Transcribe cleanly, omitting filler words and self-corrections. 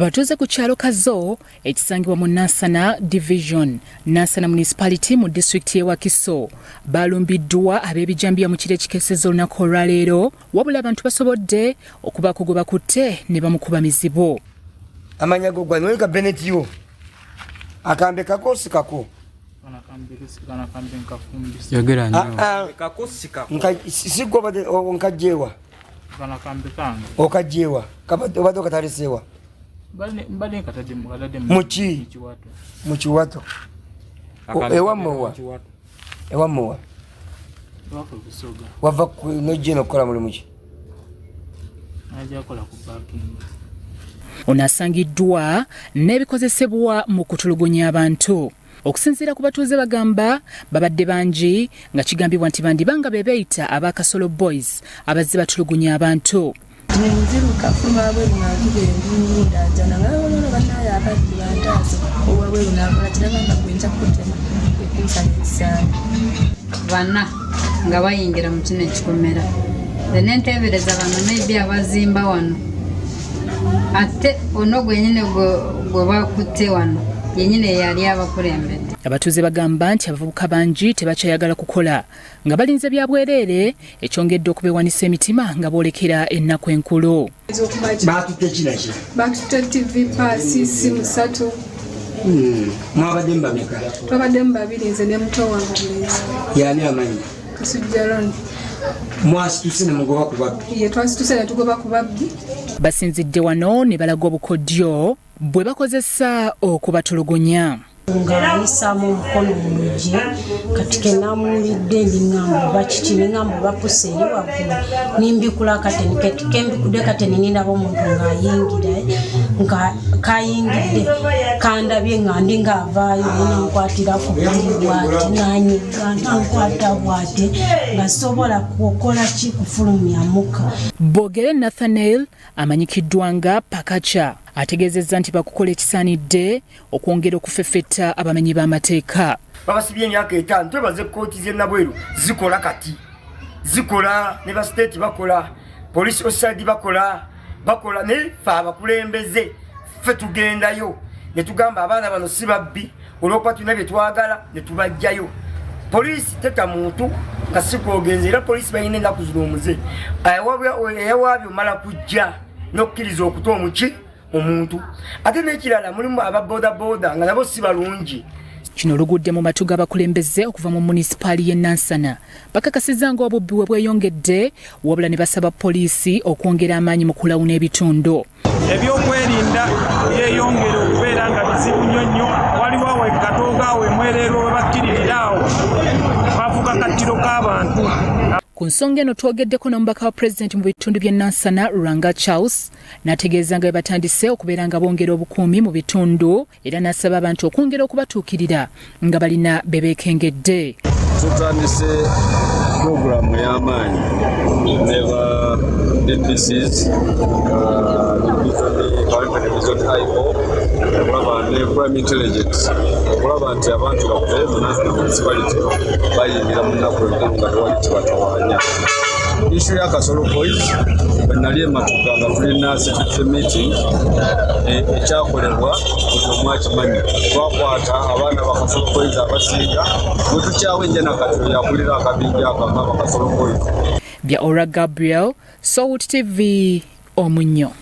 Batuze ku kyalo Kazo ekisangibwa mu Nansana Division, Nansana Municipality mu district ye Wakiso balumbiddwa ab'ebijambiya mu kire kikeseza olunaku olwaleero, wabula abantu basobodde okubaako gwe bakutte ne bamukuba mizibo. Amanya go gwa nweka Bennett yo akambe kakosi kako yogera nnyo kakosi kako nka bade onkajewa kana kambe kange okajewa kabado katarisewa mbade katade muchi wato ewa mowa wako kusoga wava ku noje nokola muri muchi aja kola ku parking. Onasangiddwa n'ebikozesebwa mu kutulugunya abantu. Okusinziira ku batuuze bagamba babadde bangi nga kigambibwa nti bandibanga be beeyita aba Kasolo Boys abazze batulugunya abantu. Nziruka fuma bwe ngagire ndinda jana ngalo banaya abadde bantazo obwe bunakola kiranga kwenja kutema ekusanyisa bana nga bayingira mu kino ekikomera nentebereza bano maybe abazimba wano ate ono gwenyine gwe bakutte wano yenyine yali abakulembedde. Abatuuze bagamba nti abavubuka bangi tebakyayagala kukola nga balinze bya bwereere ekyongedde okubeewanisa emitima nga boolekera ennaku enkulu. Batutte TV paasi simu 3 mwabadde mbameka twabadde mbabiri nze ne muto wange Bulenzi yani amanyi Kasujjaloni mwasituse ne mugoba ku babbi ye twasituse ne tugoba ku babbi. Basinzidde wano ne balaga obukodyo bwe bakozesa okubatulugunya. Nga ayisaamu omukono mu lugi kati ke namuwulidde ndingamba bakiki ningamba bapuse eri waggulu nimbikula kateni kembikudde kateni nindaba omuntu ng'ayingira nga kayingidde kandabye nga ndinga avaayo nankwatira ku buli bwati nanyiga nankwata bwate nga sobola kukola ki kufulumya muka. Bogere Nathaniel amanyikiddwa nga Pakacha ategeezezza nti bakukola ekisaanidde okwongera okufeffetta abamenyi b'amateeka. Babasibye emyaka 5 twebaze kooti z'e Nabweru zikola kati zikola ne ba state bakola police oside bakola ne fa abakulembeze ffe tugendayo ne tugamba abaana bano si babbi olwokuba tulina bye twagala ne tubajjayo. Polisi teta muntu kasikogenze era polisi bayina ennaku zino omuze eyawabyo mala kujja n'okkiriza okuta omuki omuntu ate n'ekirala mulimu ababodaboda nga nabo si balungi. Kino olugudde mu matu g'abakulembeze okuva mu munisipaali y'e Nansana bakakasizza nga obubbi bwe bweyongedde wabula ne basaba poliisi okwongera amaanyi mu kulawuna ebitundu. Ebyokwerinda byeyongera okubeera nga bizibu nnyo. Waliwo awe katooga awe mwerero we bakkiririrawo bavuga kattiro k'abantu. Ku nsonga eno twogeddeko n'omubaka wa pulezidenti mu bitundu by'e Nansana Ruranga Charles n'ategeeza nga bwe batandise okubeera nga bongera obukuumi mu bitundu era n'asaba abantu okwongera okubatuukirira nga balina be beekengedde. Tutandise puroguramu y'amaanyi ne ba DPCs okulaba ne crime intelligence okulaba nti abantu bakuve mu Nansana municipality bayingira mu nnaku enkulu nga tewali kibatawanya. Issue ya Kasolo Boys bwe nali ematuka nga tulina city meeting ekyakolebwa buli omu akimanyi twakwata abaana ba Kasolo Boys abasinga bwe tukyawa enjana kati yakulira akabinja akanga ba Kasolo Boys. Bya Ora Gabriel, Salt TV, Omunyo.